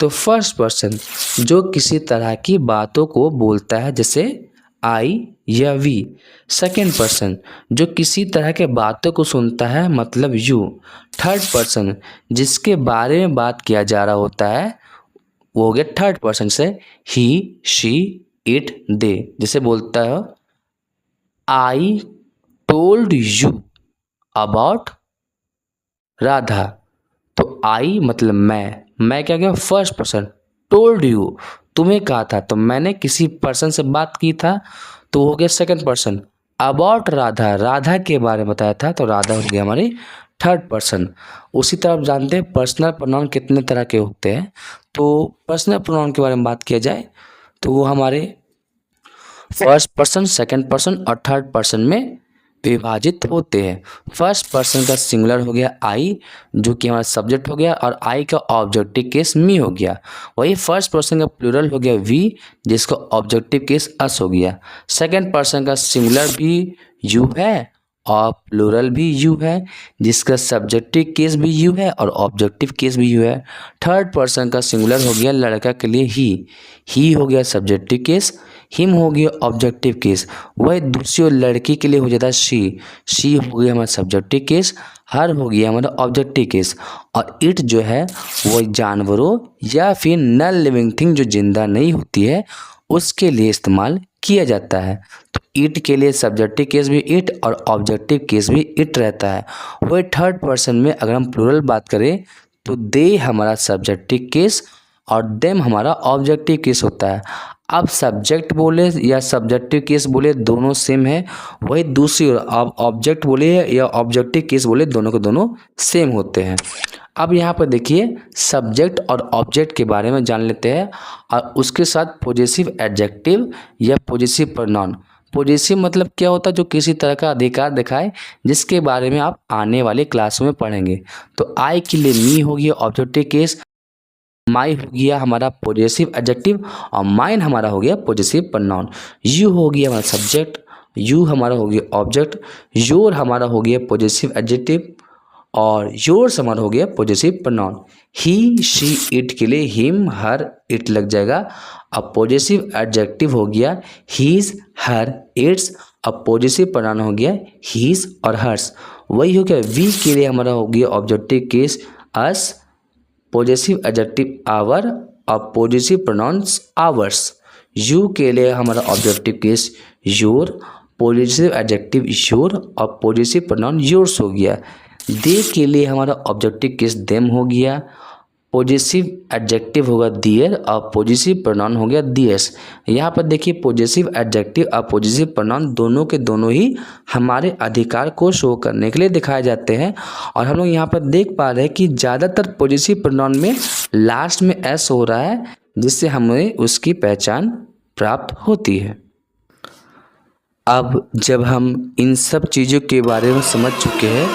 [SPEAKER 1] तो फर्स्ट पर्सन जो किसी तरह की बातों को बोलता है, जैसे आई या वी। सेकंड पर्सन जो किसी तरह के बातों को सुनता है, मतलब यू। थर्ड पर्सन जिसके बारे में बात किया जा रहा होता है, वो हो गया थर्ड पर्सन से ही, शी, इट, दे। जैसे बोलता है I told you about Radha, तो आई मतलब मैं क्या गया, फर्स्ट पर्सन। टोल्ड यू तुम्हें कहा था, तो मैंने किसी पर्सन से बात की था, तो हो गया second person. About Radha, Radha के बारे में बताया था, तो राधा हो गया हमारी थर्ड पर्सन। उसी तरह आप जानते हैं पर्सनल प्रोनाउन कितने तरह के होते हैं। तो पर्सनल प्रोनाउन के बारे में बात किया जाए, तो वो हमारे फर्स्ट पर्सन, सेकंड पर्सन और थर्ड पर्सन में विभाजित होते हैं। फर्स्ट पर्सन का सिंगुलर हो गया आई, जो कि हमारा सब्जेक्ट हो गया, और आई का ऑब्जेक्टिव केस मी हो गया। वही फर्स्ट पर्सन का प्लूरल हो गया वी, जिसका ऑब्जेक्टिव केस अस हो गया। सेकंड पर्सन का सिंगुलर भी यू है और प्लूरल भी यू है, जिसका सब्जेक्टिव केस भी यू है और ऑब्जेक्टिव केस भी यू है। थर्ड पर्सन का सिंगुलर हो गया लड़का के लिए ही हो गया सब्जेक्टिव केस, हिम हो गया ऑब्जेक्टिव केस। वही दूसरी लड़की के लिए हो जाता है शी हो गया हमारा सब्जेक्टिव केस, हर हो गया हमारा ऑब्जेक्टिव केस। और इट जो है वो जानवरों या फिर नॉन लिविंग थिंग जो जिंदा नहीं होती है उसके लिए इस्तेमाल किया जाता है। तो इट के लिए सब्जेक्टिव केस भी इट और ऑब्जेक्टिव केस भी इट रहता है। वही थर्ड पर्सन में अगर हम प्लूरल बात करें, तो दे हमारा सब्जेक्टिव केस और देम हमारा ऑब्जेक्टिव केस होता है। अब सब्जेक्ट बोले या सब्जेक्टिव केस बोले दोनों सेम है, वही दूसरी ओर अब ऑब्जेक्ट बोले या ऑब्जेक्टिव केस बोले दोनों के दोनों सेम होते हैं। अब यहाँ पर देखिए सब्जेक्ट और ऑब्जेक्ट के बारे में जान लेते हैं, और उसके साथ पॉजेसिव एडजेक्टिव या पॉजेसिव प्रोनाउन। पॉजेसिव मतलब क्या होता है, जो किसी तरह का अधिकार दिखाए, जिसके बारे में आप आने वाले क्लास में पढ़ेंगे। तो आई के लिए मी हो गया ऑब्जेक्टिव केस, माई हो गया हमारा पॉजेसिव एडजेक्टिव, और माइन हमारा हो गया पॉजेसिव प्रोनाउन। यू हो गया हमारा सब्जेक्ट, यू हमारा हो गया ऑब्जेक्ट, योर हमारा हो गया पॉजेसिव एडजेक्टिव, और योर्स हमारा हो गया possessive pronoun. He, she, it के लिए हिम, हर, इट लग जाएगा। अब पॉजेसिव एडजेक्टिव हो गया हीज, हर, इट्स। अब पॉजेसिव प्रोनाउन हो गया हीज और हर्स। वही हो गया वी के लिए हमारा हो गया objective case us, possessive adjective our और पॉजेसिव प्रोनाउंस आवर्स। यू के लिए हमारा objective case your, possessive adjective your और पॉजेसिव प्रोनाउन योर्स हो गया। दे के लिए हमारा ऑब्जेक्टिव केस देम हो गया, पॉजेसिव एडजेक्टिव होगा दियर और पॉजेसिव प्रोनाउन हो गया दियर्स। यहाँ पर देखिए पॉजेसिव एडजेक्टिव और पॉजेसिव प्रोनाउन दोनों के दोनों ही हमारे अधिकार को शो करने के लिए दिखाए जाते हैं। और हम लोग यहाँ पर देख पा रहे हैं कि ज़्यादातर पॉजेसिव प्रोनाउन में लास्ट में एस हो रहा है, जिससे हमें उसकी पहचान प्राप्त होती है। अब जब हम इन सब चीज़ों के बारे में समझ चुके हैं,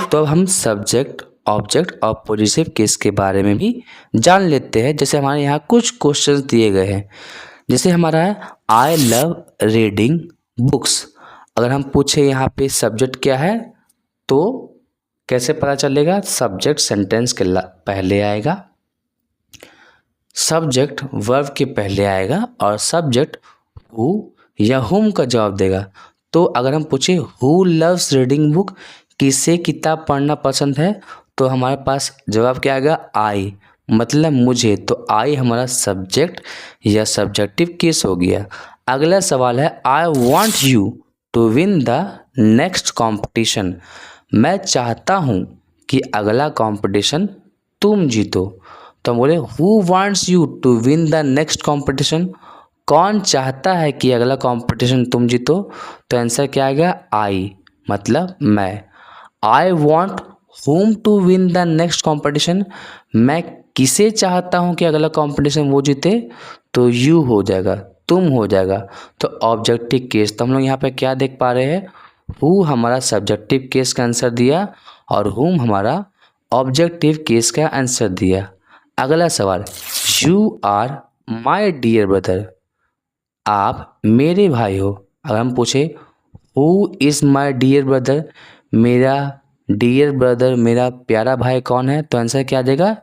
[SPEAKER 1] तो अब हम सब्जेक्ट, ऑब्जेक्ट और पॉजेसिव केस के बारे में भी जान लेते हैं। जैसे हमारे यहाँ कुछ क्वेश्चंस दिए गए हैं, जैसे हमारा है आई लव रीडिंग बुक्स। अगर हम पूछे यहाँ पे सब्जेक्ट क्या है, तो कैसे पता चलेगा, सब्जेक्ट सेंटेंस के पहले आएगा, सब्जेक्ट वर्ब के पहले आएगा, और सब्जेक्ट हु या हुम का जवाब देगा। तो अगर हम पूछे हु लव्स रीडिंग बुक, किसे किताब पढ़ना पसंद है, तो हमारे पास जवाब क्या आएगा, आई, मतलब मुझे। तो आई हमारा सब्जेक्ट या सब्जेक्टिव केस हो गया। अगला सवाल है I want you to win the next competition. मैं चाहता हूँ कि अगला कॉम्पिटिशन तुम जीतो। तो हम बोले who wants you to win the next competition, कौन चाहता है कि अगला कॉम्पिटिशन तुम जीतो, तो आंसर क्या आएगा आई, मतलब मैं। I want whom to win the next competition, मैं किसे चाहता हूँ कि अगला कॉम्पिटिशन वो जीते, तो यू हो जाएगा, तुम हो जाएगा। तो ऑब्जेक्टिव केस, तो हम लोग यहाँ पे क्या देख पा रहे हैं, हु हमारा सब्जेक्टिव केस का आंसर दिया और हुम हमारा ऑब्जेक्टिव केस का आंसर दिया। अगला सवाल, you are my dear brother, आप मेरे भाई हो। अगर हम पूछे who is my dear brother, मेरा डियर ब्रदर, मेरा प्यारा भाई कौन है, तो आंसर क्या आ जाएगा,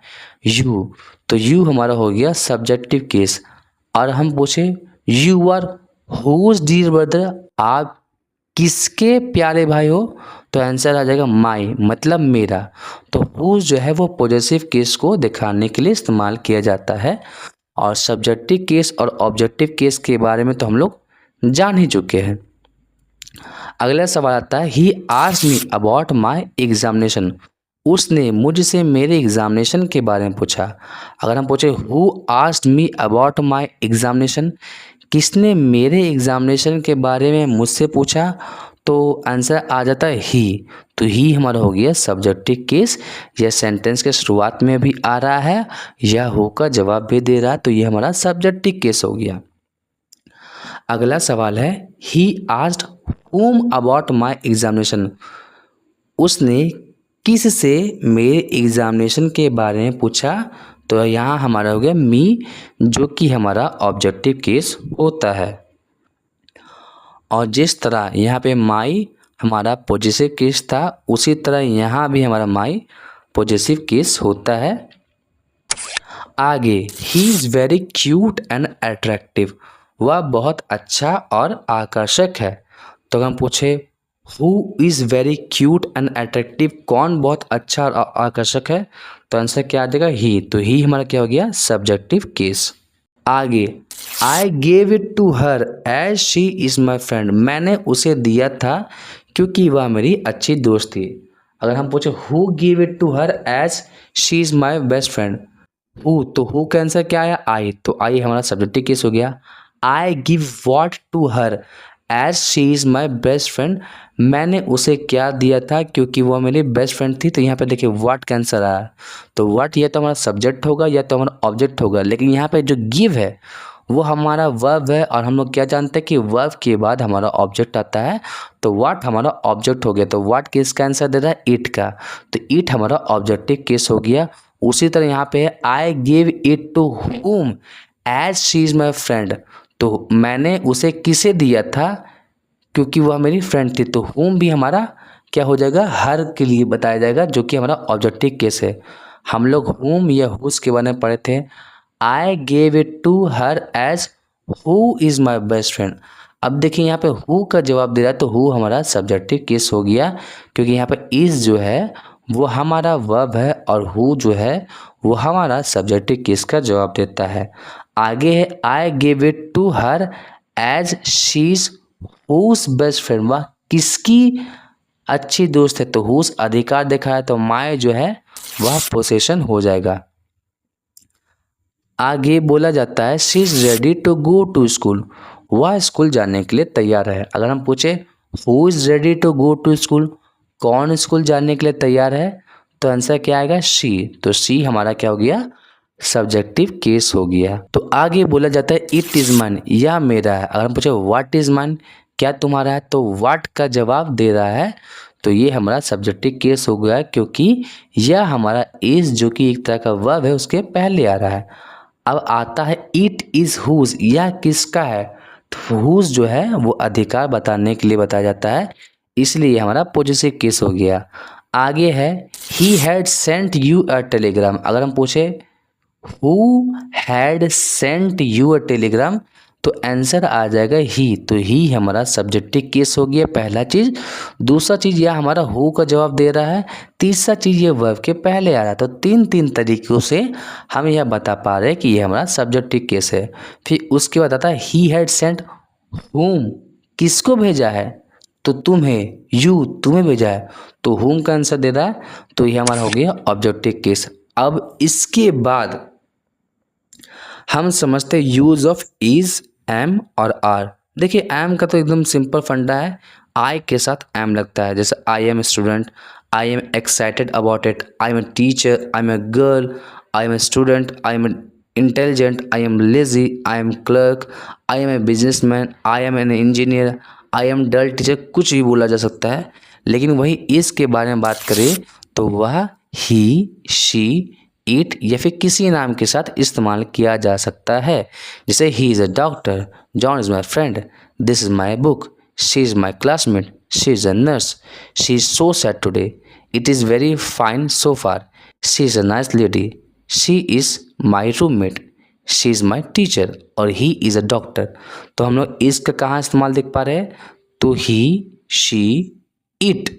[SPEAKER 1] यू। तो यू हमारा हो गया सब्जेक्टिव केस। और हम पूछे you are whose dear brother, आप किसके प्यारे भाई हो, तो आंसर आ जाएगा माई, मतलब मेरा। तो हुज जो है वो पॉजेसिव केस को दिखाने के लिए इस्तेमाल किया जाता है। और सब्जेक्टिव केस और ऑब्जेक्टिव केस के बारे में तो हम लोग जान ही चुके हैं। अगला सवाल आता है, he asked me about my examination, उसने मुझसे मेरे एग्जामिनेशन के बारे में पूछा। अगर हम पूछे who asked me about my examination, किसने मेरे एग्जामिनेशन के बारे में मुझसे पूछा, तो आंसर आ जाता है ही। तो ही हमारा हो गया सब्जेक्टिव केस। यह सेंटेंस के शुरुआत में भी आ रहा है, यह हु का जवाब भी दे रहा है, तो यह हमारा सब्जेक्टिव केस हो गया। अगला सवाल है, he asked whom about my examination, उसने किससे मेरे एग्जामिनेशन के बारे में पूछा, तो यहाँ हमारा हो गया मी, जो कि हमारा ऑब्जेक्टिव केस होता है। और जिस तरह यहाँ पे माई हमारा पॉजिटिव केस था, उसी तरह यहाँ भी हमारा माई पॉजिटिव केस होता है। आगे, he is very cute and attractive, वह बहुत अच्छा और आकर्षक है। तो अगर हम पूछे who is very cute and attractive, कौन बहुत अच्छा और आकर्षक है, तो आंसर क्या आ जाएगा, ही। तो ही हमारा क्या हो गया, सब्जेक्टिव केस। आगे, I gave it to her as she is my friend, मैंने उसे दिया था क्योंकि वह मेरी अच्छी दोस्त थी। अगर हम पूछे who give it to her as she is my best friend, who, तो हु का आंसर क्या आया, आई। तो आई हमारा सब्जेक्टिव केस हो गया। I give what to her as she is my best friend, मैंने उसे क्या दिया था क्योंकि वह मेरी बेस्ट फ्रेंड थी। तो यहाँ पे देखिए व्हाट का आंसर आया, तो व्हाट या तो हमारा सब्जेक्ट होगा या तो हमारा ऑब्जेक्ट होगा, लेकिन यहाँ पे जो गिव है वो हमारा वर्ब है, और हम लोग क्या जानते हैं कि वर्ब के बाद हमारा ऑब्जेक्ट आता है, तो व्हाट हमारा ऑब्जेक्ट हो गया। तो व्हाट किसका आंसर दे रहा है, इट का, तो इट हमारा ऑब्जेक्टिव केस हो गया। उसी तरह यहाँ पे है, I give it to whom as she is my friend, तो मैंने उसे किसे दिया था क्योंकि वह मेरी फ्रेंड थी। तो हुम भी हमारा क्या हो जाएगा, हर के लिए बताया जाएगा, जो कि हमारा ऑब्जेक्टिव केस है। हम लोग हुम या हुस के बारे में पढ़े थे। I gave it to her as who is my best friend. अब देखिए यहाँ पे हु का जवाब दे रहा है, तो हु हमारा सब्जेक्टिव केस हो गया, क्योंकि यहाँ पे इज़ जो है वो हमारा वर्ब है और हु जो है वो हमारा सब्जेक्टिव केस का जवाब देता है। आगे है, I give it to her as she is whose best friend, वह किसकी अच्छी दोस्त है, तो हुज अधिकार देखा है, तो माय जो है वह पोसेशन हो जाएगा। आगे बोला जाता है, she is ready to go to school, वह स्कूल जाने के लिए तैयार है। अगर हम पूछे who is ready to go to school, कौन स्कूल जाने के लिए तैयार है, तो आंसर क्या आएगा, शी। तो शी हमारा क्या हो गया, सब्जेक्टिव केस हो गया। तो आगे बोला जाता है, इट इज़ माइन, यह मेरा है। अगर हम पूछे व्हाट इज़ माइन, क्या तुम्हारा है, तो व्हाट का जवाब दे रहा है, तो ये हमारा सब्जेक्टिव केस हो गया, क्योंकि यह हमारा इज़ जो कि एक तरह का वर्ब है उसके पहले आ रहा है। अब आता है, इट इज़ हुज, यह किसका है, तो हुज जो है वो अधिकार बताने के लिए बताया जाता है, इसलिए हमारा पॉजिटिव केस हो गया। आगे है, he had sent you a Telegram. अगर हम पूछे who had sent you a Telegram, तो आंसर आ जाएगा ही। तो ही हमारा सब्जेक्टिव केस हो गया, पहला चीज़। दूसरा चीज़ यह हमारा हु का जवाब दे रहा है। तीसरा चीज़ ये वर्ब के पहले आ रहा है। तो तीन तीन तरीक़ों से हम यह बता पा रहे हैं कि यह हमारा सब्जेक्टिव केस है। फिर उसके बाद आता है, ही हैड सेंट हुम, किसको भेजा है, तो तुम्हें, यू तुम्हें भेजा है, तो हुम का आंसर दे रहा है, तो यह हमारा हो गया ऑब्जेक्टिव केस। अब इसके बाद हम समझते हैं यूज ऑफ इज, एम और आर। देखिए एम का तो एकदम सिंपल फंडा है, आई के साथ एम लगता है। जैसे I am student, I am excited about it, I am a teacher, I am a girl, I am a student, I am intelligent, I am lazy, I am clerk, I am a businessman, I am an engineer, I am dull teacher, कुछ भी बोला जा सकता है। लेकिन वही इसके बारे में बात करें तो वह ही, शी, इट या फिर किसी नाम के साथ इस्तेमाल किया जा सकता है। जैसे he is a doctor, John is my friend, this is my book, she is my classmate, she is a nurse, she is so sad today, it is very fine so far, she is a nice lady, she is my roommate, she is my teacher और he is a doctor. तो हम लोग इसका कहाँ इस्तेमाल देख पा रहे हैं? तो ही, शी, इट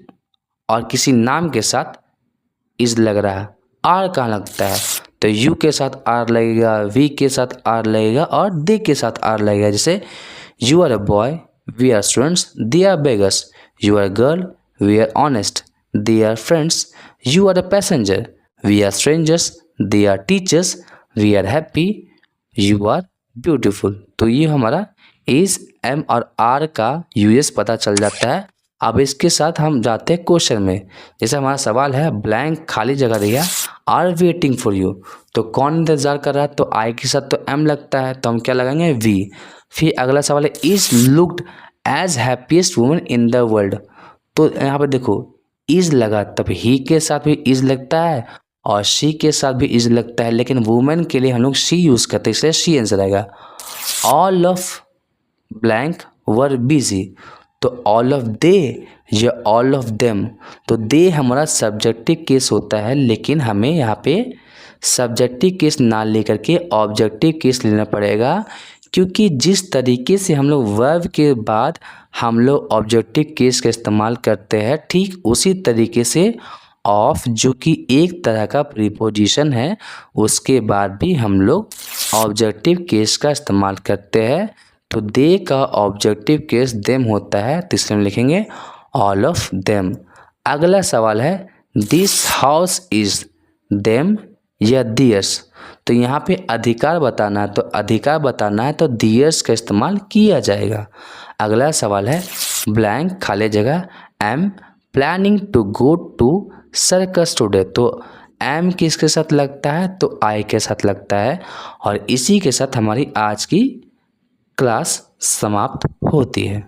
[SPEAKER 1] और किसी नाम के साथ इज लग रहा है। आर कहाँ लगता है? तो यू के साथ आर लगेगा, वी के साथ आर लगेगा और दे के साथ आर लगेगा। जैसे you are a boy, we are students, they are beggars, you are girl, we are honest, they are friends, you are a passenger, we are strangers, they are teachers, we are happy, you are beautiful. तो ये हमारा is, am और are का use पता चल जाता है। अब इसके साथ हम जाते हैं क्वेश्चन में। जैसे हमारा सवाल है ब्लैंक खाली जगह दिया, आर वेटिंग फॉर यू, तो कौन इंतजार कर रहा है? तो आई के साथ तो एम लगता है, तो हम क्या लगाएंगे? वी। फिर अगला सवाल है is looked as happiest woman in the world, तो यहाँ पे देखो इज लगा, तब ही के साथ भी इज लगता है और शी के साथ भी इज लगता है, लेकिन वुमेन के लिए हम लोग शी यूज करते हैं, इसलिए शी आंसर आएगा। All of blank were busy, तो ऑल ऑफ दे या ऑल ऑफ देम, तो दे हमारा सब्जेक्टिव केस होता है, लेकिन हमें यहाँ पे सब्जेक्टिव केस ना लेकर के ऑब्जेक्टिव केस लेना पड़ेगा, क्योंकि जिस तरीके से हम लोग वर्ब के बाद हम लोग ऑब्जेक्टिव केस का इस्तेमाल करते हैं, ठीक उसी तरीके से ऑफ, जो कि एक तरह का प्रीपोजिशन है, उसके बाद भी हम लोग ऑब्जेक्टिव केस का इस्तेमाल करते हैं। तो दे का ऑब्जेक्टिव केस देम होता है, तो इसलिए हम लिखेंगे ऑल ऑफ देम। अगला सवाल है दिस हाउस इज देम या दियर्स, तो यहाँ पे अधिकार बताना है, तो अधिकार बताना है तो दियर्स का इस्तेमाल किया जाएगा। अगला सवाल है ब्लैंक खाली जगह am planning to go to circus today, तो एम किसके साथ लगता है? तो आई के साथ लगता है। और इसी के साथ हमारी आज की क्लास समाप्त होती है।